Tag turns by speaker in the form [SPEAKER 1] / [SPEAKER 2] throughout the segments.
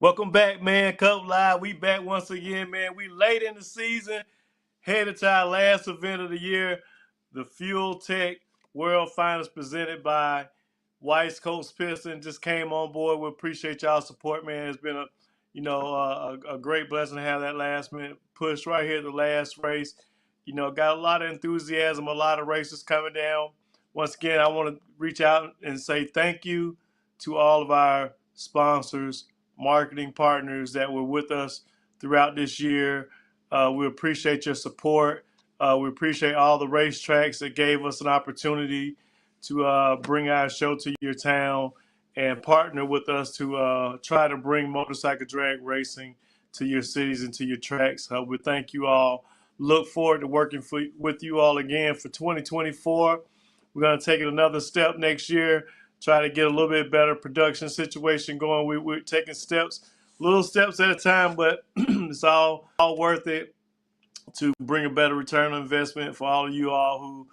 [SPEAKER 1] Welcome back, man. Cup Live. We back once again, man. We late in the season, headed to our last event of the year, the Fuel Tech World Finals presented by West Coast Piston. Just came on board. We appreciate y'all support, man. It's been a great blessing to have that last minute push right here, the last race. Got a lot of enthusiasm, a lot of races coming down. Once again, I want to reach out and say thank you to all of our sponsors, marketing partners that were with us throughout this year. We appreciate your support. We appreciate all the racetracks that gave us an opportunity to bring our show to your town and partner with us to try to bring motorcycle drag racing to your cities and to your tracks. We thank you all. Look forward to working with you all again for 2024. We're going to take it another step next year, try to get a little bit better production situation going. We're taking steps, little steps at a time, but it's all worth it to bring a better return on investment for all of you all who,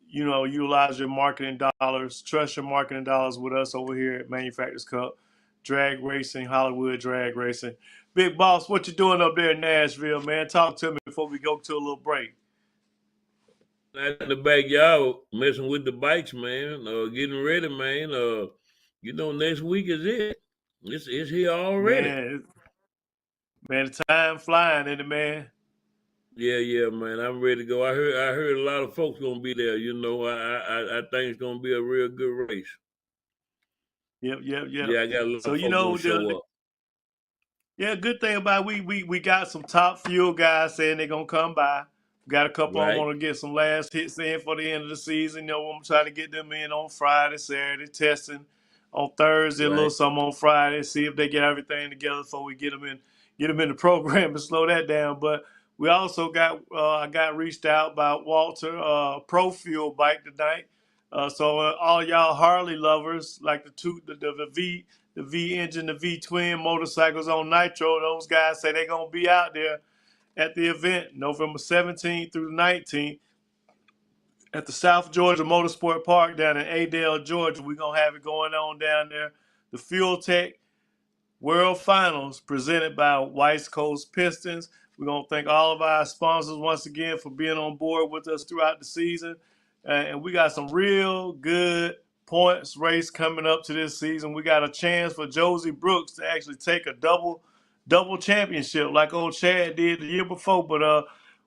[SPEAKER 1] utilize your marketing dollars, trust your marketing dollars with us over here at Manufacturers Cup, Drag Racing, Hollywood Drag Racing. Big Boss, what you doing up there in Nashville, man? Talk to me before we go to a little break.
[SPEAKER 2] Out in the backyard messing with the bikes, man. Getting ready, man. Next week is it. It's here already.
[SPEAKER 1] Man, the time flying, isn't it, man?
[SPEAKER 2] Yeah, man. I'm ready to go. I heard a lot of folks gonna be there. I think it's gonna be a real good race.
[SPEAKER 1] Yep.
[SPEAKER 2] Yeah, I got a lot
[SPEAKER 1] So
[SPEAKER 2] of folks gonna show up.
[SPEAKER 1] good thing about we got some top fuel guys saying they're gonna come by. Got a couple I
[SPEAKER 2] Right,
[SPEAKER 1] want to get some last hits in for the end of the season. I'm trying to get them in on Friday, Saturday, testing on Thursday, a little
[SPEAKER 2] right.
[SPEAKER 1] something on Friday, see if they get everything together before we get them in the program and slow that down. But we also got I got reached out by Walter Pro Fuel Bike tonight. So all y'all Harley lovers like the V engine, the V twin motorcycles on nitro, those guys say they're gonna be out there at the event November 17th through the 19th at the South Georgia Motorsport Park down in Adel, Georgia. We're going to have it going on down there. The Fuel Tech World Finals presented by West Coast Pistons. We're going to thank all of our sponsors once again for being on board with us throughout the season. And we got some real good points race coming up to this season. We got a chance for Josie Brooks to actually take a double championship like old Chad did the year before. But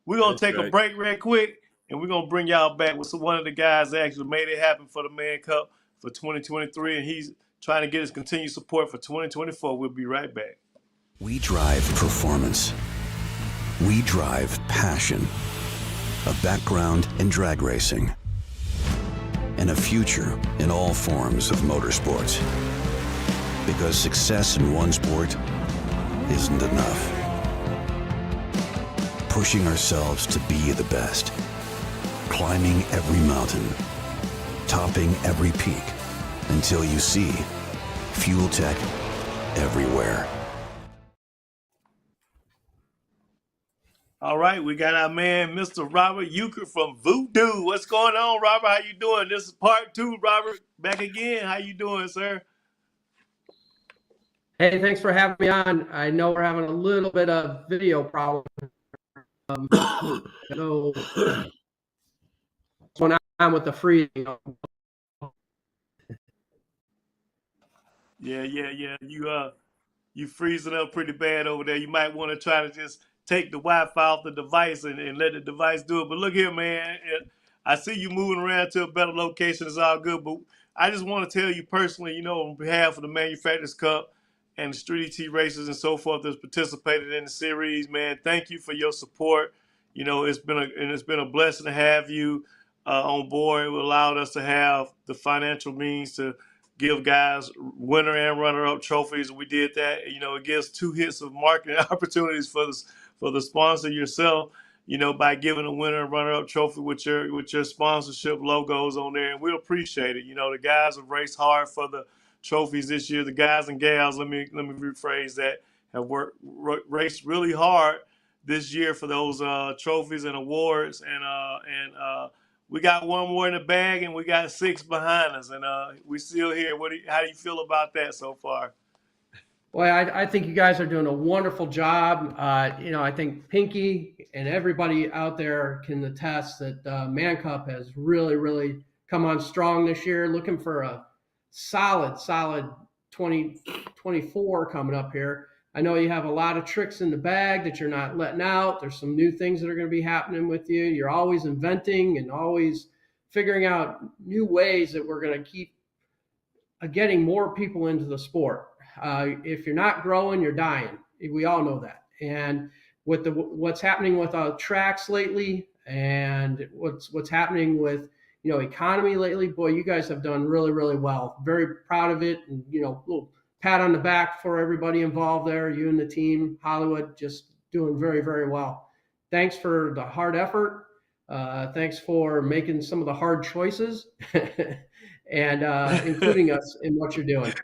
[SPEAKER 1] we're going to
[SPEAKER 2] That's
[SPEAKER 1] take a
[SPEAKER 2] right.
[SPEAKER 1] break real quick, and we're going to bring y'all back with one of the guys that actually made it happen for the Man Cup for 2023, and he's trying to get his continued support for 2024. We'll be right back.
[SPEAKER 3] We drive performance. We drive passion. A background in drag racing. And a future in all forms of motorsports. Because success in one sport isn't enough. Pushing ourselves to be the best. Climbing every mountain. Topping every peak. Until you see Fuel Tech everywhere.
[SPEAKER 1] All right, we got our man, Mr. Robert Uecker from Voodoo. What's going on, Robert? How you doing? This is part 2, Robert. Back again. How you doing, sir?
[SPEAKER 4] Hey, thanks for having me on. I know we're having a little bit of video problem. So what's going on with the freezing?
[SPEAKER 1] Yeah. You freezing up pretty bad over there. You might want to try to just take the Wi-Fi off the device and let the device do it. But look here, man. I see you moving around to a better location. It's all good. But I just want to tell you personally, on behalf of the Manufacturers Cup and the Street ET races and so forth that's participated in the series, man, thank you for your support. It's been a blessing to have you on board. It allowed us to have the financial means to give guys winner and runner-up trophies. We did that. It gives 2 hits of marketing opportunities for the sponsor yourself. By giving a winner and runner-up trophy with your sponsorship logos on there, and we appreciate it. The guys have raced hard for the trophies this year. The guys and gals, let me rephrase that, have raced really hard this year for those trophies and awards, and we got 1 more in the bag, and we got 6 behind us, and we still here. How do you feel about that so far?
[SPEAKER 4] Well, I think you guys are doing a wonderful job. I think Pinky and everybody out there can attest that Man Cup has really, really come on strong this year. Looking for a solid 2024 coming up here. I know you have a lot of tricks in the bag that you're not letting out. There's some new things that are going to be happening with you. You're always inventing and always figuring out new ways that we're going to keep getting more people into the sport. If you're not growing, you're dying. We all know that. And with what's happening with tracks lately, and what's happening with economy lately, boy, you guys have done really, really well. Very proud of it, and little pat on the back for everybody involved there. You and the team, Hollywood, just doing very, very well. Thanks for the hard effort. Thanks for making some of the hard choices, and including us in what you're doing.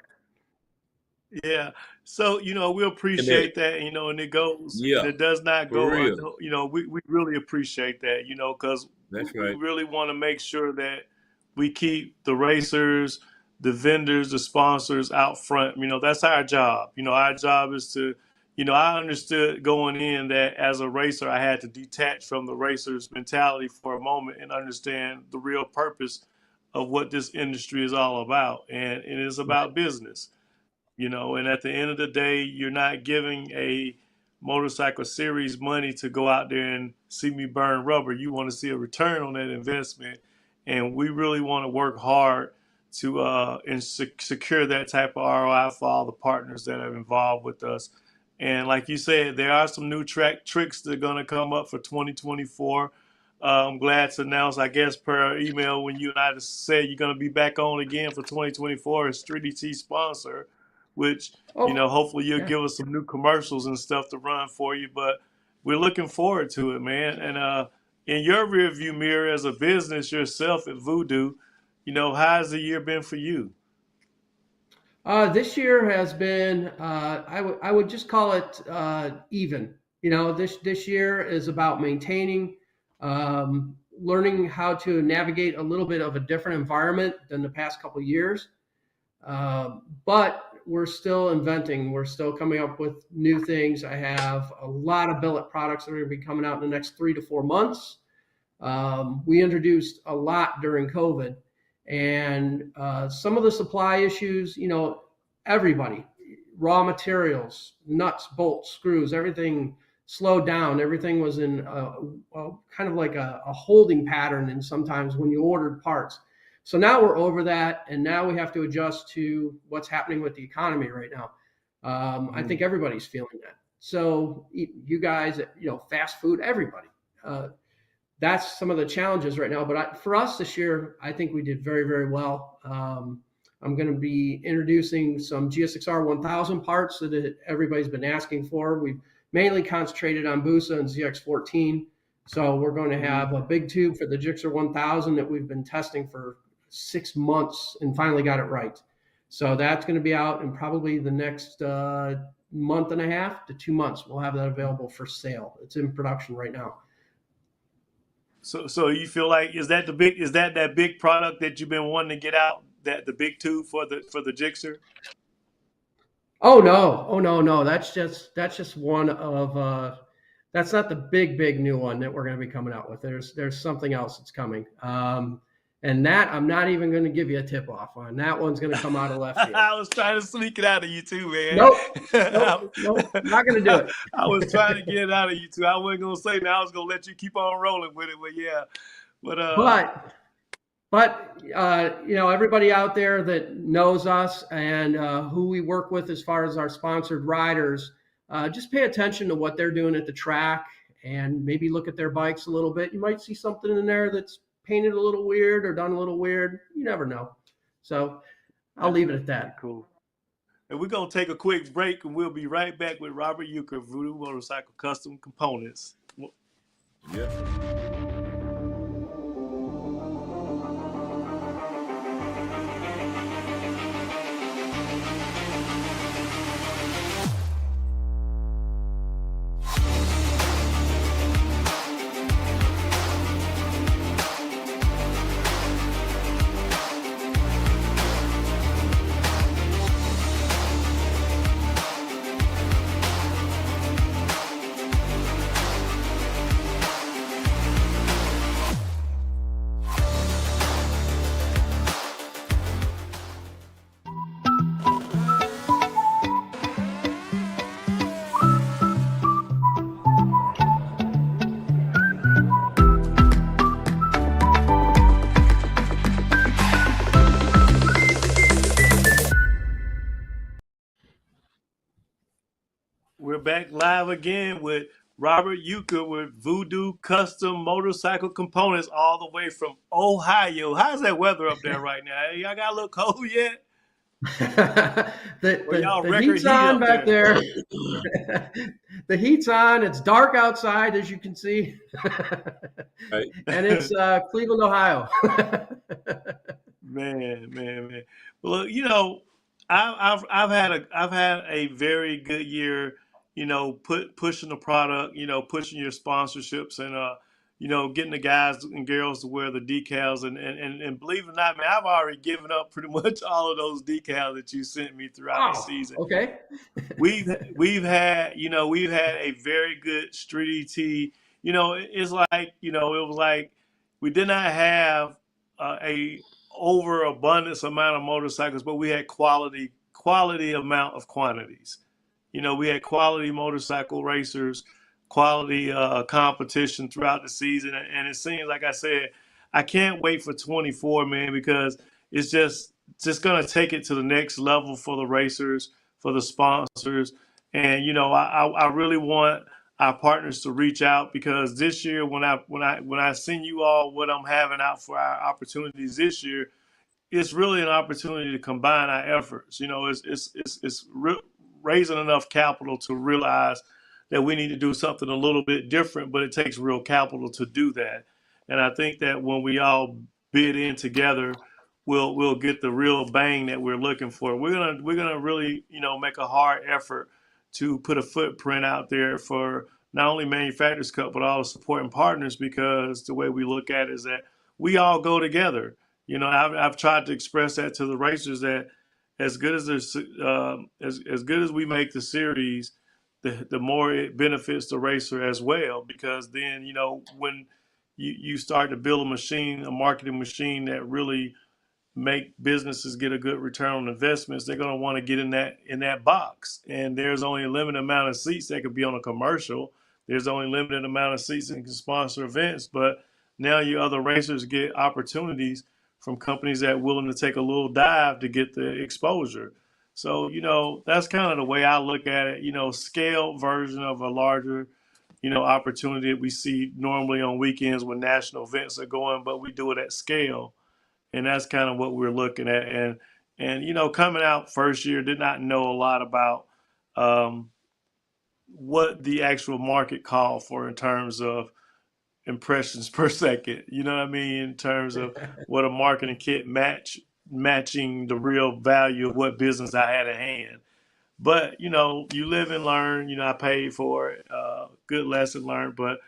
[SPEAKER 1] Yeah. So, we appreciate that, and it goes,
[SPEAKER 2] Yeah,
[SPEAKER 1] and it does not
[SPEAKER 2] for
[SPEAKER 1] go,
[SPEAKER 2] real.
[SPEAKER 1] we really appreciate that, because
[SPEAKER 2] That's
[SPEAKER 1] we
[SPEAKER 2] right.
[SPEAKER 1] really want to make sure that we keep the racers, the vendors, the sponsors out front. That's our job. Our job is to, I understood going in that as a racer, I had to detach from the racer's mentality for a moment and understand the real purpose of what this industry is all about. And it is about business. And at the end of the day, you're not giving a motorcycle series money to go out there and see me burn rubber. You want to see a return on that investment. And we really want to work hard to secure that type of ROI for all the partners that are involved with us. And like you said, there are some new tricks that are going to come up for 2024. I'm glad to announce, I guess, per email when you and I just said you're going to be back on again for 2024 as 3DT sponsor, which, hopefully you'll give us some new commercials and stuff to run for you. But we're looking forward to it, man. And in your rearview mirror as a business yourself at Voodoo, how's the year been for you?
[SPEAKER 4] This year has been, I would just call it even. This year is about maintaining, learning how to navigate a little bit of a different environment than the past couple of years. But we're still inventing. We're still coming up with new things. I have a lot of billet products that are going to be coming out in the next 3 to 4 months. We introduced a lot during COVID, and some of the supply issues, everybody, raw materials, nuts, bolts, screws, everything slowed down. Everything was in kind of like a holding pattern, and sometimes when you ordered parts. So now we're over that, and now we have to adjust to what's happening with the economy right now. I think everybody's feeling that. So you guys, fast food, everybody. That's some of the challenges right now. But for us this year, I think we did very, very well. I'm going to be introducing some GSXR 1000 parts that everybody's been asking for. We've mainly concentrated on Busa and ZX14. So we're going to have a big tube for the Gixxer 1000 that we've been testing for 6 months and finally got it right. So that's going to be out in probably the next month and a half to 2 months. We'll have that available for sale. It's in production right now.
[SPEAKER 1] So you feel like is that big product that you've been wanting to get out, that the big tube for the Gixxer?
[SPEAKER 4] Oh no. That's just one of that's not the big new one that we're going to be coming out with. There's something else that's coming. And that I'm not even going to give you a tip off on. That one's going to come out of left field.
[SPEAKER 1] I was trying to sneak it out of you too, man.
[SPEAKER 4] Nope, not going to do it.
[SPEAKER 1] I was trying to get it out of you too. I wasn't going to say that. I was going to let you keep on rolling with it, but yeah.
[SPEAKER 4] But everybody out there that knows us and who we work with as far as our sponsored riders, just pay attention to what they're doing at the track and maybe look at their bikes a little bit. You might see something in there that's painted a little weird or done a little weird. You never know. So I'll leave it at that.
[SPEAKER 1] Cool. And we're going to take a quick break, and we'll be right back with Robert Uecker, Voodoo Motorcycle Custom Components.
[SPEAKER 2] Yeah.
[SPEAKER 1] We're back live again with Robert Uecker with Voodoo Custom Motorcycle Components, all the way from Ohio. How's that weather up there right now? Y'all got a little cold yet? Or y'all
[SPEAKER 4] The
[SPEAKER 1] record
[SPEAKER 4] heat's
[SPEAKER 1] heat
[SPEAKER 4] on
[SPEAKER 1] up
[SPEAKER 4] back
[SPEAKER 1] there?
[SPEAKER 4] there. The heat's on. It's dark outside, as you can see,
[SPEAKER 2] Right.
[SPEAKER 4] and it's Cleveland, Ohio.
[SPEAKER 1] Man. Well, look, you know, I've had a very good year. You know, pushing the product. You know, pushing your sponsorships and you know, getting the guys and girls to wear the decals. And believe it or not, man, I've already given up pretty much all of those decals that you sent me throughout the
[SPEAKER 4] Oh,
[SPEAKER 1] season.
[SPEAKER 4] okay.
[SPEAKER 1] We've had, you know, we've had a very good street ET. You know, it's like, you know, it was like we did not have a overabundance amount of motorcycles, but we had quality amount of quantities. You know, we had quality motorcycle racers, quality competition throughout the season, and it seems like I said, I can't wait for 24, man, because it's just gonna take it to the next level for the racers, for the sponsors, and you know, I really want our partners to reach out because this year, when I send you all what I'm having out for our opportunities this year, it's really an opportunity to combine our efforts. You know, raising enough capital to realize that we need to do something a little bit different, but it takes real capital to do that. And I think that when we all bid in together, we'll get the real bang that we're looking for. We're gonna really, you know, make a hard effort to put a footprint out there for not only Manufacturers Cup but all the supporting partners, because the way we look at it is that we all go together. You know, I've tried to express that to the racers that as good as this, as good as we make the series, the more it benefits the racer as well. Because then, you know, when you start to build a machine, a marketing machine that really make businesses get a good return on investments, they're going to want to get in that box. And there's only a limited amount of seats that could be on a commercial. There's only a limited amount of seats that can sponsor events. But now you other racers get opportunities from companies that are willing to take a little dive to get the exposure. So, you know, that's kind of the way I look at it. You know, scale version of a larger, you know, opportunity that we see normally on weekends when national events are going, but we do it at scale, and that's kind of what we're looking at. And you know, coming out first year, did not know a lot about um, what the actual market called for in terms of impressions per second. You know what I mean? In terms of what a marketing kit matching the real value of what business I had at hand. But you know, you live and learn. You know, I paid for it. Good lesson learned. But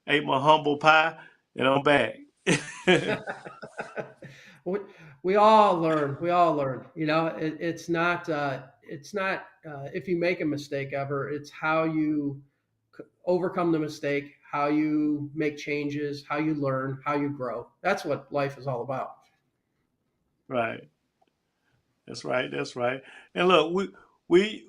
[SPEAKER 1] ate my humble pie, and I'm back.
[SPEAKER 4] we, we all learn. We all learn. You know, it's not if you make a mistake ever. It's how you overcome the mistake, how you make changes, how you learn, how you grow. That's what life is all about.
[SPEAKER 1] Right. That's right. That's right. And look, we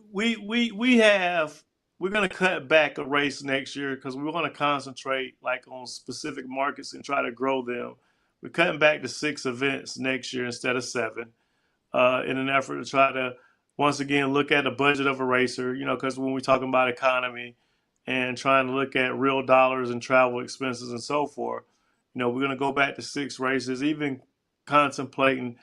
[SPEAKER 1] have we're going to cut back a race next year because we want to concentrate like on specific markets and try to grow them. We're cutting back to 6 events next year instead of 7, in an effort to try to once again look at the budget of a racer. You know, because when we're talking about economy and trying to look at real dollars and travel expenses and so forth, you know, we're going to go back to 6 races, even contemplating,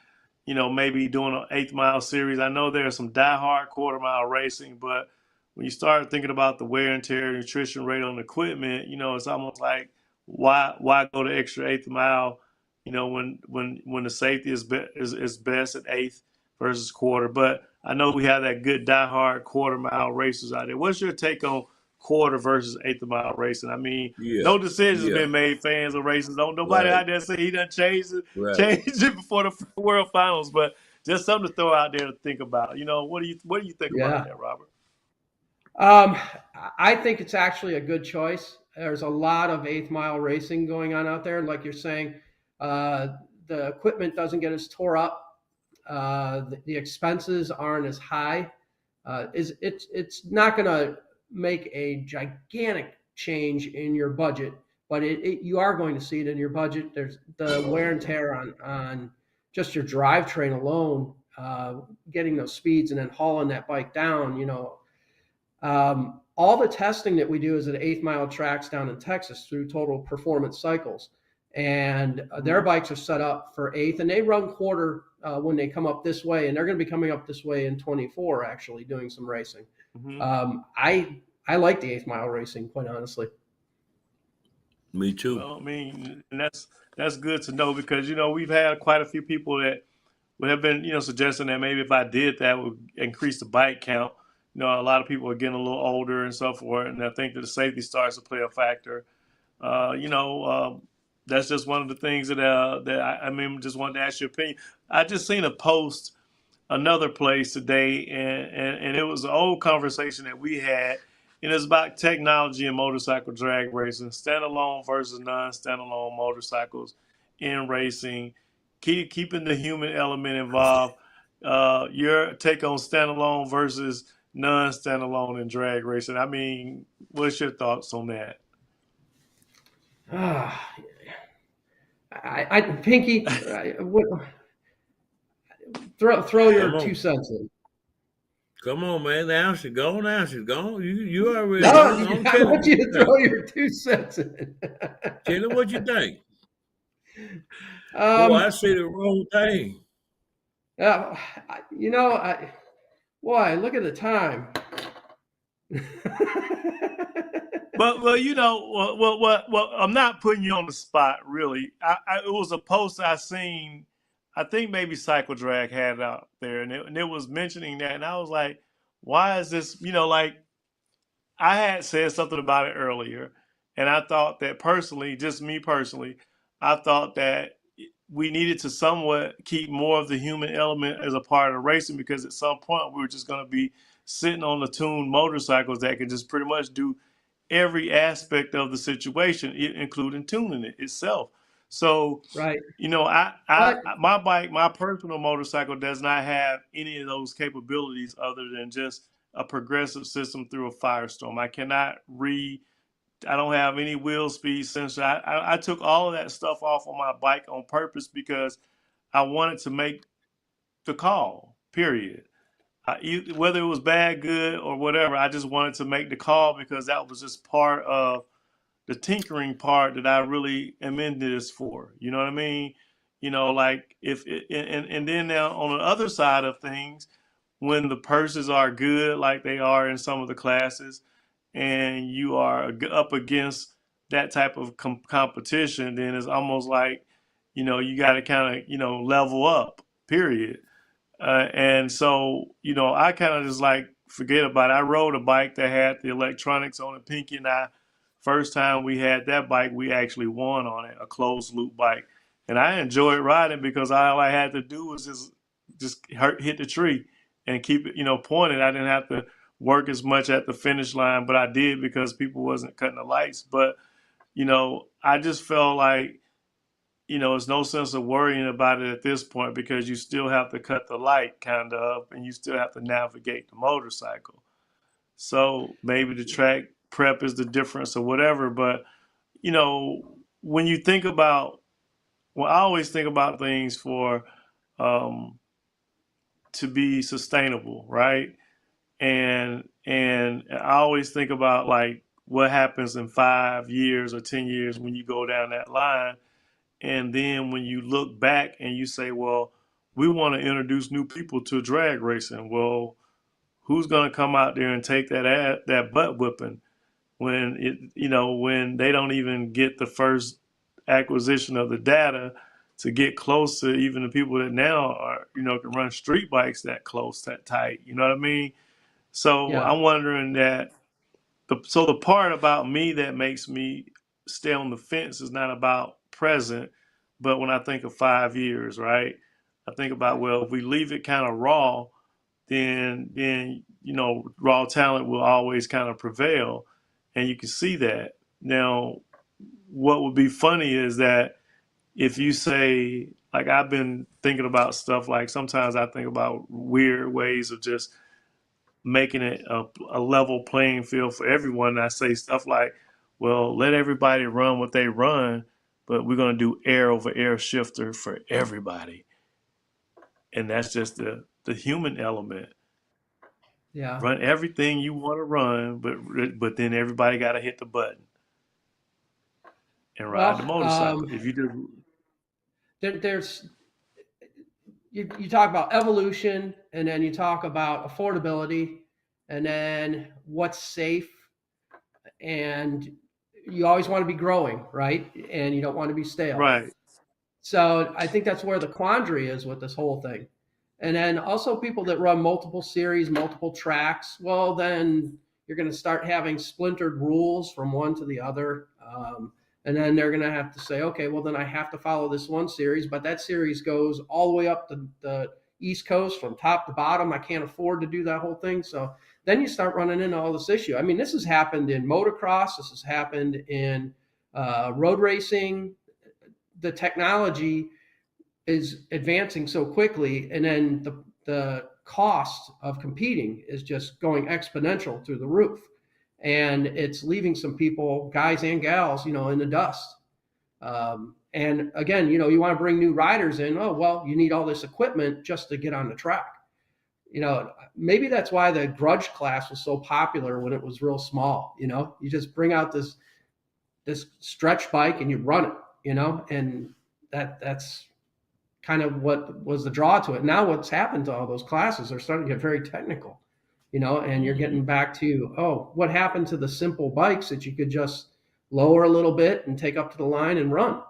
[SPEAKER 1] you know, maybe doing an 8th mile series. I know there's some diehard quarter mile racing, but when you start thinking about the wear and tear, nutrition rate on the equipment, you know, it's almost like why go the extra 8th mile, you know, when the safety is best at 8th versus quarter. But I know we have that good diehard quarter mile racers out there. What's your take on quarter versus 8th mile racing? I mean,
[SPEAKER 2] Yeah.
[SPEAKER 1] no decisions
[SPEAKER 2] Yeah.
[SPEAKER 1] been made. Fans of races, don't nobody
[SPEAKER 2] Right.
[SPEAKER 1] out there say he done
[SPEAKER 2] Right.
[SPEAKER 1] changed it before the World Finals. But just something to throw out there to think about. You know, what do you think about
[SPEAKER 4] Yeah.
[SPEAKER 1] that, Robert?
[SPEAKER 4] Um, I think it's actually a good choice. There's a lot of 8th mile racing going on out there. And like you're saying, uh, the equipment doesn't get as tore up. The expenses aren't as high. It's not going to make a gigantic change in your budget, but you are going to see it in your budget. There's the wear and tear on just your drivetrain alone, getting those speeds and then hauling that bike down. You know, All the testing that we do is at 8th Mile tracks down in Texas through Total Performance Cycles. And their bikes are set up for 8th, and they run quarter when they come up this way. And they're going to be coming up this way in 24, actually, doing some racing. I like the 8th Mile racing, quite honestly.
[SPEAKER 2] Me too.
[SPEAKER 1] Well, I mean, and that's good to know because, we've had quite a few people that would have been, suggesting that maybe if I did that would increase the bike count. A lot of people are getting a little older and so forth, and I think that the safety starts to play a factor. That's just one of the things that just wanted to ask your opinion. I just seen a post another place today, and it was an old conversation that we had, and it's about technology and motorcycle drag racing, standalone versus non-standalone motorcycles in racing, keeping the human element involved. Your take on standalone versus non-standalone in drag racing. I mean, what's your thoughts on that?
[SPEAKER 4] Pinky, throw your 2 cents in.
[SPEAKER 2] Come on, man. The answer, go on, answer, go on. You already.
[SPEAKER 4] I want you to throw your 2 cents in.
[SPEAKER 2] Tell me what you think. I say the wrong thing.
[SPEAKER 4] Look at the time.
[SPEAKER 1] Well, I'm not putting you on the spot, really. It was a post I seen. I think maybe Cycle Drag had it out there, and it was mentioning that, and I was like, why is this? Like I had said something about it earlier, and I thought that personally, just me personally, I thought that we needed to somewhat keep more of the human element as a part of racing because at some point we were just going to be sitting on the tuned motorcycles that can just pretty much do every aspect of the situation, including tuning it itself. So,
[SPEAKER 4] right.
[SPEAKER 1] My bike, my personal motorcycle does not have any of those capabilities other than just a progressive system through a Firestorm. I don't have any wheel speed sensor. I took all of that stuff off on my bike on purpose because I wanted to make the call, period. Whether it was bad, good, or whatever, I just wanted to make the call because that was just part of the tinkering part that I really am into this for. You know what I mean? Like and then now on the other side of things, when the purses are good, like they are in some of the classes, and you are up against that type of competition, then it's almost like, you got to kind of, level up, period. And so, I kind of just like forget about it. I rode a bike that had the electronics on it. Pinky and I, first time we had that bike, we actually won on it, a closed loop bike. And I enjoyed riding because all I had to do was just hit the tree and keep it, pointed. I didn't have to work as much at the finish line, but I did because people wasn't cutting the lights. But, I just felt like, there's no sense of worrying about it at this point because you still have to cut the light kind of, and you still have to navigate the motorcycle. So maybe the track prep is the difference or whatever. But, when you think about, I always think about things for, to be sustainable, right? And I always think about like what happens in 5 years or 10 years when you go down that line. And then when you look back and you say, well, we want to introduce new people to drag racing. Well, who's going to come out there and take that butt whipping when when they don't even get the first acquisition of the data to get close to even the people that now are, can run street bikes that close, that tight. You know what I mean? So
[SPEAKER 4] Yeah.
[SPEAKER 1] I'm wondering that the part about me that makes me stay on the fence is not about present, but when I think of 5 years, right? I think about, well, if we leave it kind of raw, then raw talent will always kind of prevail, and you can see that. Now, what would be funny is that if you say, like, I've been thinking about stuff like sometimes I think about weird ways of just making it a level playing field for everyone. And I say stuff like, well, let everybody run what they run, but we're going to do air over air shifter for everybody. And that's just the human element.
[SPEAKER 4] Yeah.
[SPEAKER 1] Run everything you want to run, but then everybody got to hit the button and ride the
[SPEAKER 4] Well,
[SPEAKER 1] motorcycle. If you do,
[SPEAKER 4] there's you talk about evolution, and then you talk about affordability, and then what's safe, and you always want to be growing, right? And you don't want to be stale.
[SPEAKER 1] right,
[SPEAKER 4] So I think that's where the quandary is with this whole thing. And then also people that run multiple series, multiple tracks, well, then you're going to start having splintered rules from one to the other. And then they're going to have to say, okay, well, then I have to follow this one series, but that series goes all the way up the East Coast from top to bottom. I can't afford to do that whole thing. So then you start running into all this issue. I mean, this has happened in motocross. This has happened in road racing. The technology is advancing so quickly, and then the cost of competing is just going exponential through the roof, and it's leaving some people, guys and gals, in the dust. And again, you want to bring new riders in. Oh, well, you need all this equipment just to get on the track. Maybe that's why the grudge class was so popular when it was real small. You just bring out this stretch bike and you run it. And that's kind of what was the draw to it. Now what's happened to all those classes, they're starting to get very technical, and you're getting back to, oh, what happened to the simple bikes that you could just lower a little bit and take up to the line and run?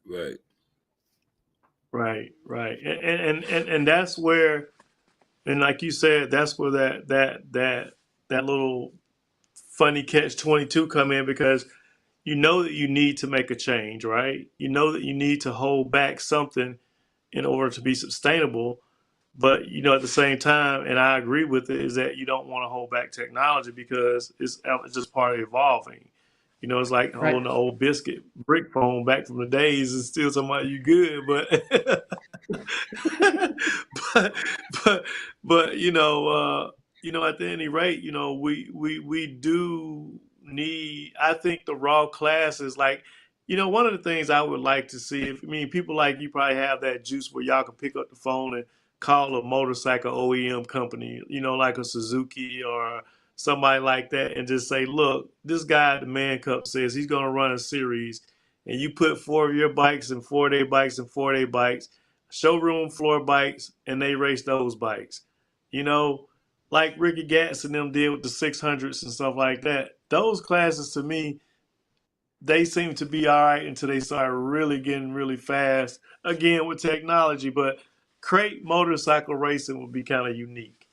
[SPEAKER 2] Right.
[SPEAKER 1] right, and that's where, and like you said, that's where that little funny catch-22 come in, because you know that you need to make a change, right? You know that you need to hold back something in order to be sustainable. But at the same time, and I agree with it, is that you don't want to hold back technology because it's just part of evolving. It's like
[SPEAKER 4] Right.
[SPEAKER 1] holding the old biscuit brick phone back from the days and still talking about you good, but but but at the any rate, we do need. I think the raw classes, like, one of the things I would like to see, people like you probably have that juice where y'all can pick up the phone and call a motorcycle OEM company, like a Suzuki or somebody like that, and just say, look, this guy at the Man Cup says he's going to run a series, and you put 4 of your bikes and 4-day bikes and 4-day bikes, showroom floor bikes, and they race those bikes. Like Ricky Gatz and them did with the 600s and stuff like that. Those classes, to me, they seem to be all right until they start really getting really fast, again, with technology. But crate motorcycle racing would be kind of unique,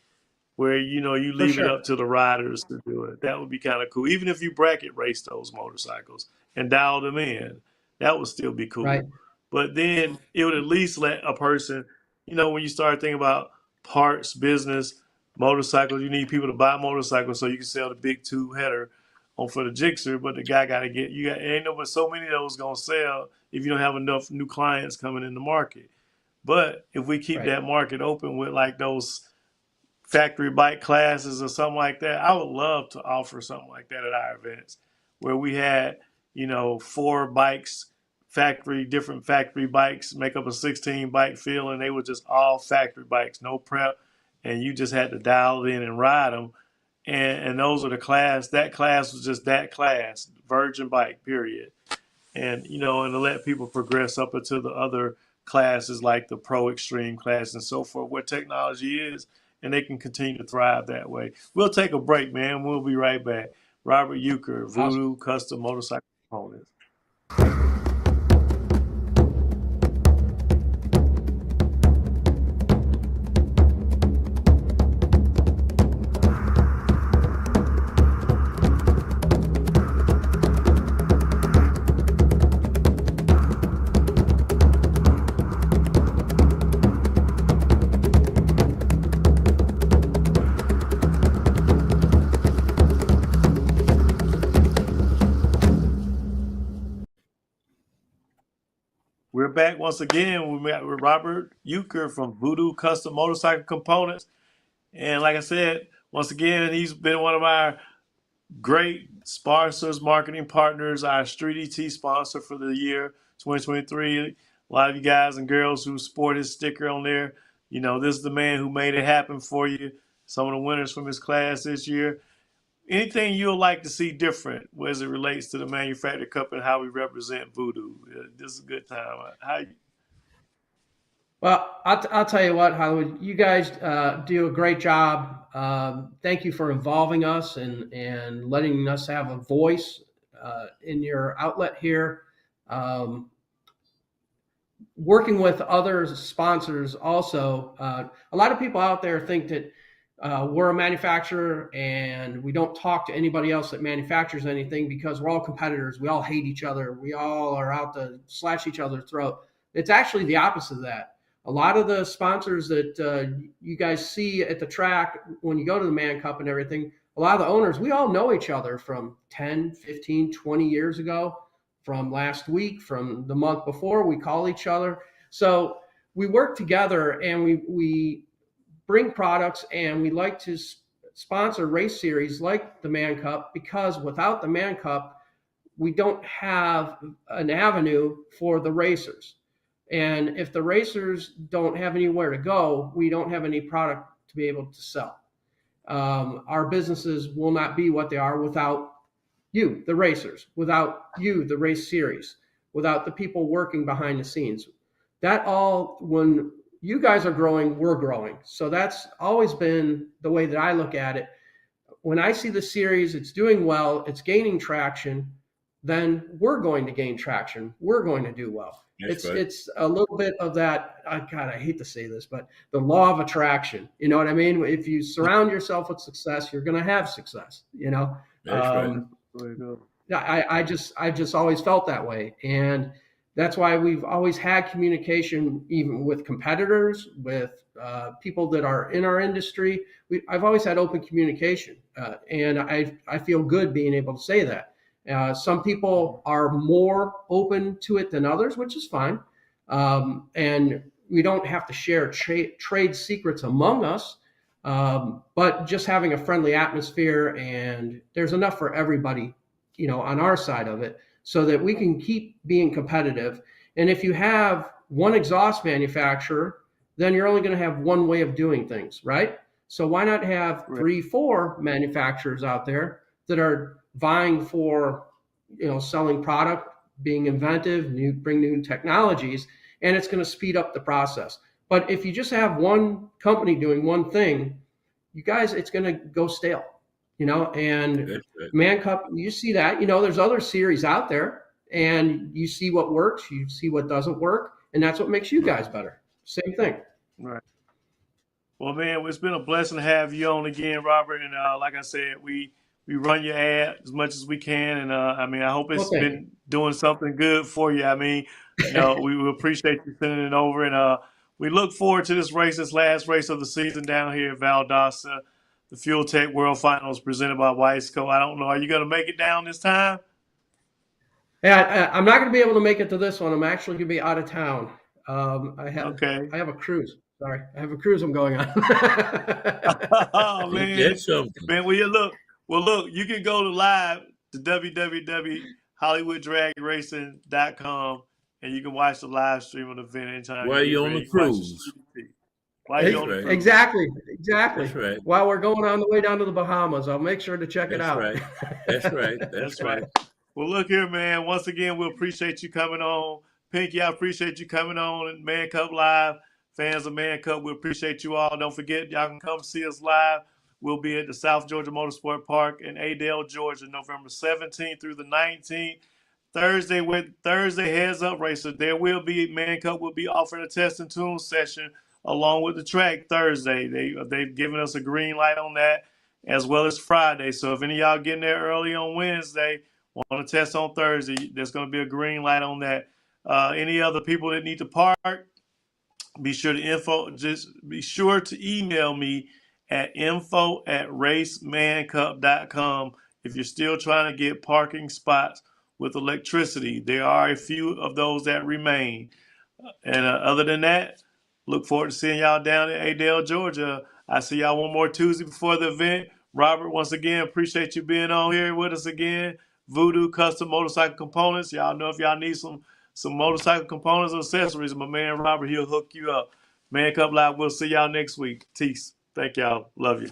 [SPEAKER 1] where you
[SPEAKER 4] For
[SPEAKER 1] leave it
[SPEAKER 4] sure.
[SPEAKER 1] up to the riders to do it. That would be kind of cool. Even if you bracket race those motorcycles and dial them in, that would still be
[SPEAKER 4] Right.
[SPEAKER 1] cool. But then it would at least let a person, when you start thinking about parts, business, motorcycles, you need people to buy motorcycles so you can sell the big tube header on for the Gixxer. But the guy got to ain't no but so many of those gonna sell if you don't have enough new clients coming in the market. But if we keep
[SPEAKER 4] Right.
[SPEAKER 1] that market open with like those factory bike classes or something like that, I would love to offer something like that at our events, where we had 4 bikes, different factory bikes make up a 16 bike field, and they were just all factory bikes, no prep, and you just had to dial it in and ride them. And those are that class was just that class, virgin bike, period. And and to let people progress up into the other classes like the pro extreme class and so forth, where technology is, and they can continue to thrive that way. We'll take a break, man. We'll be right back. Robert Uecker,
[SPEAKER 4] Awesome.
[SPEAKER 1] Voodoo Custom Motorcycle Components. We're back once again. We met with Robert Uecker from Voodoo Custom Motorcycle Components. And like I said, once again, he's been one of our great sponsors, marketing partners, our Street ET sponsor for the year 2023. A lot of you guys and girls who sport his sticker on there, this is the man who made it happen for you. some of the winners from his class this year. Anything you'll like to see different as it relates to the Manufacturer Cup and how we represent Voodoo? This is a good time.
[SPEAKER 4] Well, I'll tell you what, Hollywood, you guys do a great job. Thank you for involving us and letting us have a voice in your outlet here. Working with other sponsors also. A lot of people out there think that we're a manufacturer and we don't talk to anybody else that manufactures anything because we're all competitors. We all hate each other. We all are out to slash each other's throat. It's actually the opposite of that. A lot of the sponsors that you guys see at the track when you go to the Man Cup and everything, a lot of the owners, we all know each other from 10, 15, 20 years ago, from last week, from the month before. We call each other. So we work together and we bring products, and we like to sponsor race series like the Man Cup, because without the Man Cup, we don't have an avenue for the racers. And if the racers don't have anywhere to go, we don't have any product to be able to sell. Our businesses will not be what they are without you, the racers, without you, the race series, without the people working behind the scenes. That all, when you guys are growing, we're growing. So that's always been the way that I look at it. When I see the series, it's doing well, it's gaining traction, then we're going to gain traction. We're going to do well. It's a little bit of that, God, I hate to say this, but the law of attraction. You know what I mean? If you surround yourself with success, you're going to have success, you know? I just always felt that way. And that's why we've always had communication, even with competitors, with people that are in our industry. I've always had open communication, and I feel good being able to say that. Some people are more open to it than others, which is fine. And we don't have to share trade secrets among us, but just having a friendly atmosphere, and there's enough for everybody, you know, on our side of it, so that we can keep being competitive. And if you have one exhaust manufacturer, then you're only going to have one way of doing things, right? So why not have 3, 4 manufacturers out there that are vying for, you know, selling product, being inventive, bring new technologies, and it's going to speed up the process. But if you just have one company doing one thing, you guys, it's going to go stale, you know. And Man Cup, you see that, you know, there's other series out there, and you see what works, you see what doesn't work, and that's what makes you guys better. Same thing.
[SPEAKER 1] Right. Well, man, it's been a blessing to have you on again, Robert. And like I said, we run your ad as much as we can. And I mean, I hope it's been doing something good for you. I mean, you know, we appreciate you sending it over. And we look forward to this race, this last race of the season down here at Valdosta, the Fuel Tech World Finals presented by Weisco. I don't know. Are you going to make it down this time?
[SPEAKER 4] Yeah, I'm not going to be able to make it to this one. I'm actually going to be out of town. I have a cruise. Sorry, I have a cruise I'm going on.
[SPEAKER 1] Oh, man. Man, look, you can go to live to www.hollywooddragracing.com, and you can watch the live stream of the event anytime.
[SPEAKER 2] While you're on the cruise.
[SPEAKER 4] Exactly.
[SPEAKER 2] That's right.
[SPEAKER 4] While we're going on the way down to the Bahamas, I'll make sure to check it out.
[SPEAKER 2] Right. That's right. That's right.
[SPEAKER 1] Well, look here, man. Once again, we appreciate you coming on. Pinky, I appreciate you coming on and Man Cup Live. Fans of Man Cup, we appreciate you all. Don't forget, y'all can come see us live. We'll be at the South Georgia Motorsport Park in Adel, Georgia, November 17th through the 19th. Thursday heads up racer. There will be, Man Cup will be offering a test and tune session along with the track Thursday. They've given us a green light on that, as well as Friday. So if any of y'all getting there early on Wednesday, want to test on Thursday, there's going to be a green light on that. Any other people that need to park, be sure to email me at info@racemancup.com if you're still trying to get parking spots with electricity. There are a few of those that remain. And other than that, look forward to seeing y'all down in Adel, Georgia. I see y'all one more Tuesday before the event. Robert, once again, appreciate you being on here with us again. Voodoo Custom Motorcycle Components. Y'all know if y'all need some motorcycle components or accessories, my man Robert, he'll hook you up. Man Cup Live, we'll see y'all next week. Peace. Thank y'all. Love you.